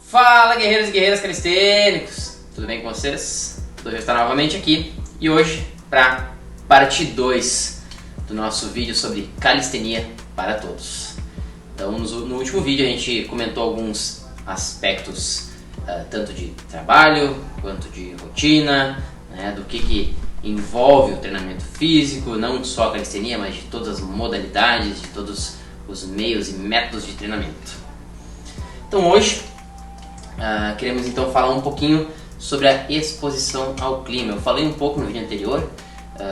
Fala, guerreiros e guerreiras calistênicos! Tudo bem com vocês? Tudo já está novamente aqui e hoje para parte 2 do nosso vídeo sobre calistenia para todos. Então no último vídeo a gente comentou alguns aspectos tanto de trabalho quanto de rotina, né, do que envolve o treinamento físico, não só a calistenia, mas de todas as modalidades, de todos os meios e métodos de treinamento. Então hoje queremos então falar um pouquinho sobre a exposição ao clima. Eu falei um pouco no vídeo anterior,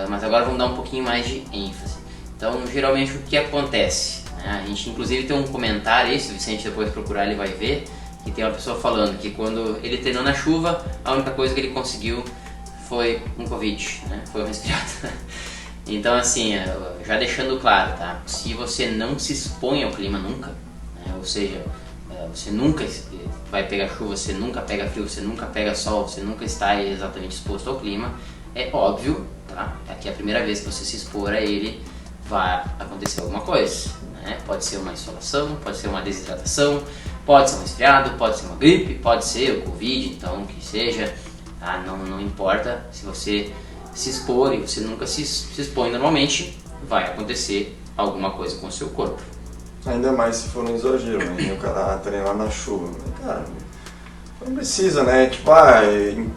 mas agora vamos dar um pouquinho mais de ênfase. Então geralmente o que acontece? A gente inclusive tem um comentário aí, se o Vicente depois procurar ele vai ver, que tem uma pessoa falando que quando ele treinou na chuva, a única coisa que ele conseguiu foi um Covid, né? Foi um resfriado. Então assim, já deixando claro, tá? Se você não se expõe ao clima nunca, né? Ou seja, você nunca vai pegar chuva, você nunca pega frio, você nunca pega sol, você nunca está exatamente exposto ao clima, é óbvio, tá? Que a primeira vez que você se expor a ele vai acontecer alguma coisa, né? Pode ser uma insolação, pode ser uma desidratação, pode ser um resfriado, pode ser uma gripe, pode ser o Covid, então que seja, tá? Não importa, se você se expor e você nunca se expõe normalmente, vai acontecer alguma coisa com o seu corpo. Ainda mais se for um exagero, né? O cara treinar na chuva. Cara, não precisa, né? Tipo,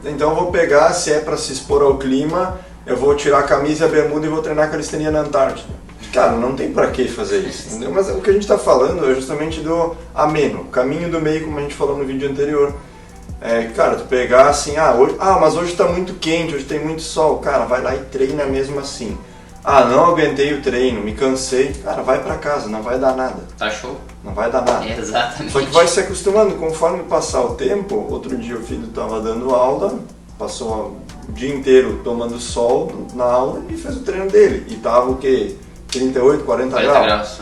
então eu vou pegar, se é pra se expor ao clima, eu vou tirar a camisa e a bermuda e vou treinar calistenia na Antártida. Cara, não tem pra que fazer isso, entendeu? Mas o que a gente tá falando é justamente do ameno, o caminho do meio, como a gente falou no vídeo anterior. Cara, tu pegar assim, mas hoje tá muito quente, hoje tem muito sol. Cara, vai lá e treina mesmo assim. Não aguentei o treino, me cansei. Cara, vai pra casa, não vai dar nada. Tá show? Não vai dar nada. Exatamente. Só que vai se acostumando, conforme passar o tempo. Outro dia o filho estava dando aula, passou o dia inteiro tomando sol na aula e fez o treino dele. E tava o quê? 38, 40 graus.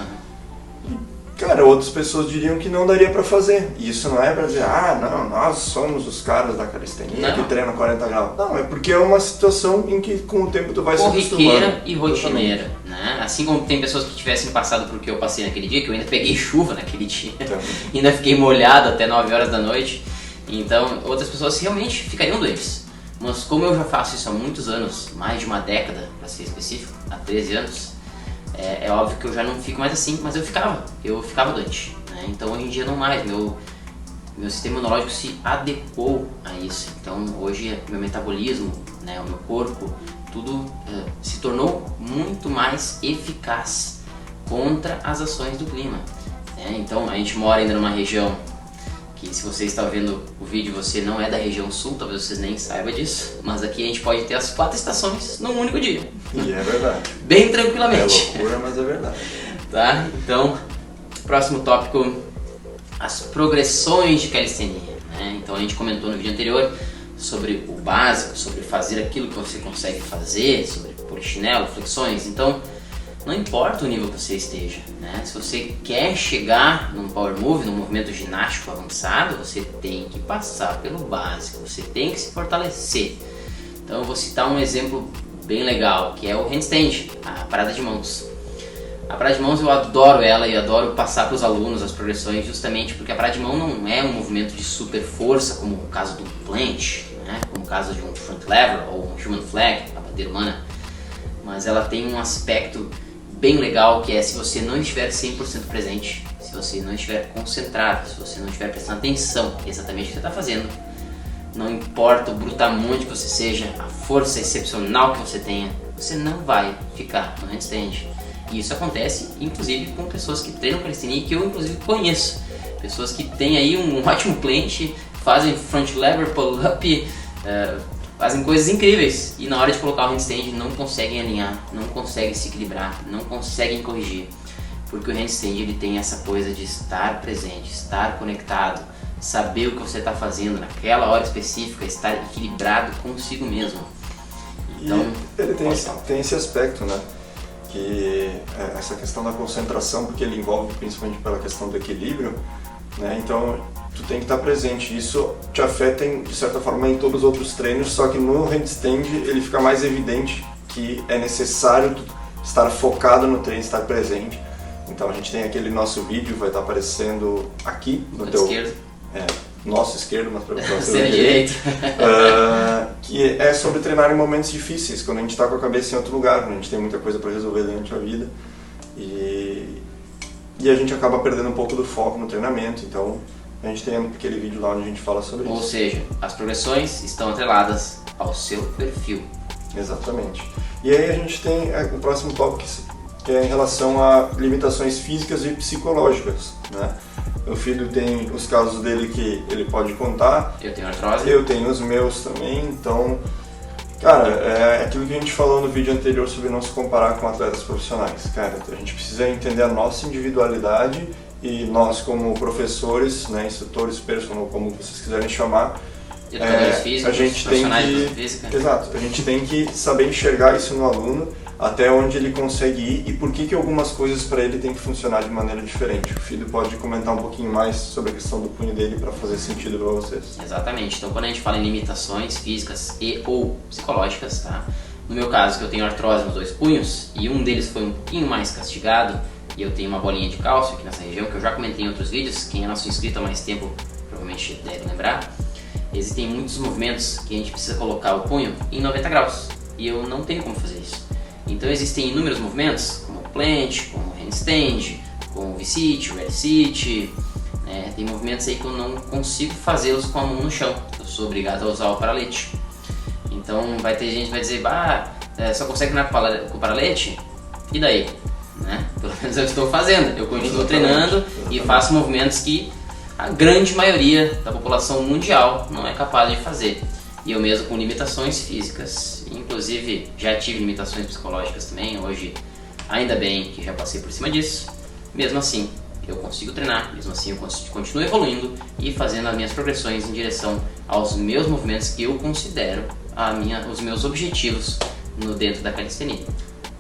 Cara, outras pessoas diriam que não daria pra fazer. E isso não é pra dizer, não, nós somos os caras da calistenia que treinam 40 graus. Não, é porque é uma situação em que com o tempo tu vai se acostumando. Corriqueira e rotineira, né? Assim como tem pessoas que tivessem passado por que eu passei naquele dia, que eu ainda peguei chuva naquele dia, ainda fiquei molhado até 9 horas da noite. Então, outras pessoas realmente ficariam doentes. Mas como eu já faço isso há muitos anos, mais de uma década, pra ser específico, há 13 anos, é óbvio que eu já não fico mais assim, mas eu ficava doente, né? Então hoje em dia não mais, meu sistema imunológico se adequou a isso. Então hoje meu metabolismo, né, o meu corpo, tudo se tornou muito mais eficaz contra as ações do clima, né? Então a gente mora ainda numa região que, se você está vendo o vídeo, você não é da região sul, talvez vocês nem saibam disso, mas aqui a gente pode ter as 4 estações num único dia. E é verdade. Bem tranquilamente. É loucura, mas é verdade. Tá? Então, próximo tópico, as progressões de calistenia, né? Então a gente comentou no vídeo anterior sobre o básico, sobre fazer aquilo que você consegue fazer, sobre polichinelo, flexões. Então, não importa o nível que você esteja, né? Se você quer chegar num power move, num movimento ginástico avançado, você tem que passar pelo básico, você tem que se fortalecer. Então eu vou citar um exemplo bem legal, que é o handstand, a parada de mãos. A parada de mãos eu adoro ela e adoro passar para os alunos as progressões, justamente porque a parada de mão não é um movimento de super força, como o caso do planche, né? Como o caso de um front lever ou um human flag, a bandeira humana, mas ela tem um aspecto bem legal, que é se você não estiver 100% presente, se você não estiver concentrado, se você não estiver prestando atenção exatamente no que você está fazendo, não importa o brutamonte que você seja, a força excepcional que você tenha, você não vai ficar no handstand. E isso acontece inclusive com pessoas que treinam calistenia, que eu inclusive conheço, pessoas que têm aí um ótimo planche, fazem front lever, pull-up, fazem coisas incríveis e na hora de colocar o handstand não conseguem alinhar, não conseguem se equilibrar, não conseguem corrigir, porque o handstand ele tem essa coisa de estar presente, estar conectado, saber o que você está fazendo naquela hora específica, estar equilibrado consigo mesmo. Então, e ele tem esse aspecto, né? Que é essa questão da concentração, porque ele envolve principalmente pela questão do equilíbrio, né? Então tu tem que estar presente. Isso te afeta de certa forma em todos os outros treinos, só que no handstand ele fica mais evidente que é necessário estar focado no treino, estar presente. Então a gente tem aquele nosso vídeo, vai estar aparecendo aqui no teu esquerdo. nosso esquerdo, mas para o Seu direito. Que é sobre treinar em momentos difíceis, quando a gente está com a cabeça em outro lugar, quando a gente tem muita coisa para resolver durante a vida e a gente acaba perdendo um pouco do foco no treinamento. Então a gente tem aquele vídeo lá onde a gente fala sobre isso. Ou seja, as progressões estão atreladas ao seu perfil. Exatamente. E aí a gente tem o próximo tópico, que é em relação a limitações físicas e psicológicas, né? O filho tem os casos dele que ele pode contar. Eu tenho artrose. Eu tenho os meus também, então... Cara, é aquilo que a gente falou no vídeo anterior sobre não se comparar com atletas profissionais. Cara, a gente precisa entender a nossa individualidade e nós como professores, né, instrutores, personal, como vocês quiserem chamar, educadores físicos, a gente profissionais tem de que, educação física. exato, a gente tem que saber enxergar isso no aluno, até onde ele consegue ir e por que algumas coisas para ele tem que funcionar de maneira diferente. O Filho pode comentar um pouquinho mais sobre a questão do punho dele para fazer sentido para vocês. Exatamente. Então, quando a gente fala em limitações físicas e ou psicológicas, tá? No meu caso, que eu tenho artrose nos 2 punhos e um deles foi um pouquinho mais castigado e eu tenho uma bolinha de cálcio aqui nessa região, que eu já comentei em outros vídeos, quem é nosso inscrito há mais tempo provavelmente deve lembrar. Existem muitos movimentos que a gente precisa colocar o punho em 90 graus e eu não tenho como fazer isso. Então existem inúmeros movimentos, como plant, como handstand, como V-sit, rear-sit, né? Tem movimentos aí que eu não consigo fazê-los com a mão no chão, eu sou obrigado a usar o paralete. Então vai ter gente que vai dizer, só consegue treinar com o paralete? E daí? Né? Pelo menos eu estou fazendo, eu continuo treinando e faço movimentos que a grande maioria da população mundial não é capaz de fazer. E eu mesmo com limitações físicas, inclusive já tive limitações psicológicas também, hoje ainda bem que já passei por cima disso, mesmo assim eu consigo treinar, mesmo assim eu continuo evoluindo e fazendo as minhas progressões em direção aos meus movimentos que eu considero os meus objetivos dentro da calistenia.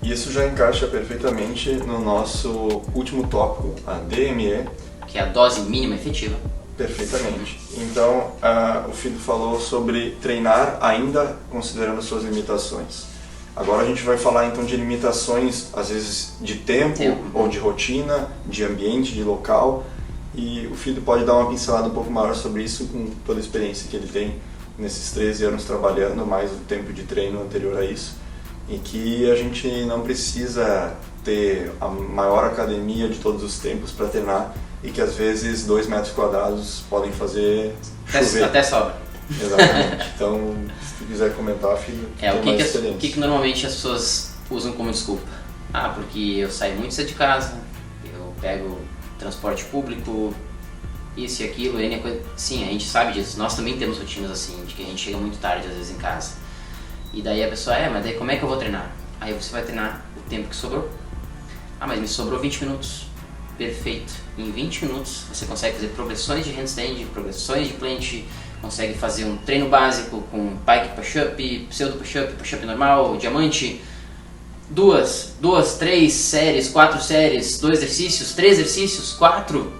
Isso já encaixa perfeitamente no nosso último tópico, a DME, que é a dose mínima efetiva. Perfeitamente. Então, o Filho falou sobre treinar ainda considerando suas limitações. Agora a gente vai falar então de limitações, às vezes de tempo ou de rotina, de ambiente, de local. E o Filho pode dar uma pincelada um pouco maior sobre isso com toda a experiência que ele tem nesses 13 anos trabalhando, mais o tempo de treino anterior a isso. E que a gente não precisa ter a maior academia de todos os tempos para treinar e que às vezes 2 metros quadrados podem fazer chover. Até sobra. Exatamente. Então, se tu quiser comentar, Filho, o que normalmente as pessoas usam como desculpa? Porque eu saio muito cedo de casa, eu pego transporte público, isso e aquilo, N coisa. Sim, a gente sabe disso. Nós também temos rotinas assim, de que a gente chega muito tarde às vezes em casa. E daí a pessoa, mas daí como é que eu vou treinar? Aí você vai treinar o tempo que sobrou. Mas me sobrou 20 minutos. Perfeito. Em 20 minutos você consegue fazer progressões de handstand, progressões de plant, consegue fazer um treino básico com pike push-up, pseudo push-up, push-up normal, diamante. 2, 3 séries, 4 séries, 2 exercícios, 3 exercícios, 4.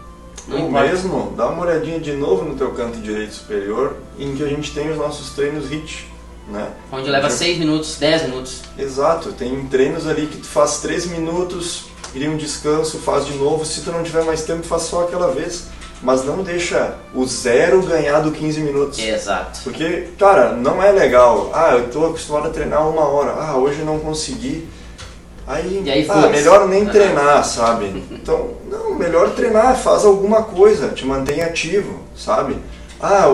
Ou mesmo, dá uma olhadinha de novo no teu canto direito superior, em que a gente tem os nossos treinos HIIT, né? Onde leva 6 minutos, 10 minutos. Exato, tem treinos ali que tu faz 3 minutos, cria um descanso, faz de novo, se tu não tiver mais tempo, faz só aquela vez. Mas não deixa o 0 ganhar do 15 minutos. Exato. Porque, cara, não é legal. Eu tô acostumado a treinar 1 hora, hoje não consegui. Aí melhor nem treinar, sabe? Então, não, melhor treinar, faz alguma coisa, te mantém ativo, sabe?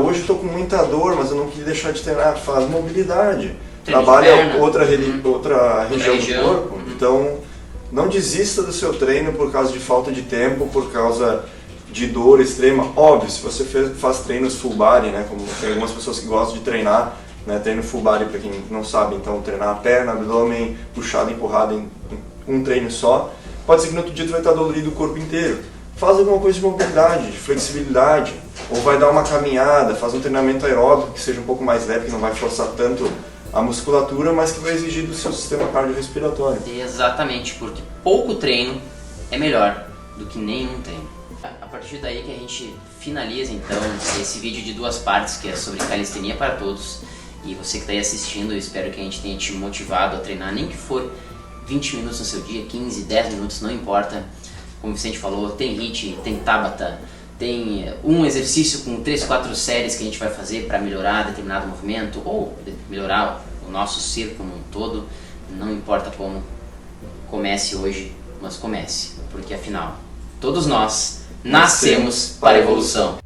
Hoje eu tô com muita dor, mas eu não queria deixar de treinar, faz mobilidade. Trabalha outra região do corpo. Então, não desista do seu treino por causa de falta de tempo, por causa de dor extrema. Óbvio, se você faz treinos full body, né, como tem algumas pessoas que gostam de treinar, né, treino full body, para quem não sabe, então treinar a perna, abdômen, puxada, empurrada em um treino só, pode ser que no outro dia tu vai estar dolorido o corpo inteiro. Faz alguma coisa de mobilidade, de flexibilidade, ou vai dar uma caminhada, faz um treinamento aeróbico que seja um pouco mais leve, que não vai forçar tanto a musculatura, mas que vai exigir do seu sistema cardiorrespiratório. Exatamente, porque pouco treino é melhor do que nenhum treino. A partir daí que a gente finaliza então esse vídeo de 2 partes, que é sobre calistenia para todos. E você que está aí assistindo, eu espero que a gente tenha te motivado a treinar, nem que for 20 minutos no seu dia, 15, 10 minutos, não importa. Como o Vicente falou, tem HIIT, tem Tabata, tem um exercício com 3, 4 séries que a gente vai fazer para melhorar determinado movimento ou melhorar o nosso ser como um todo, não importa como comece hoje, mas comece, porque afinal, todos nós nascemos para a evolução.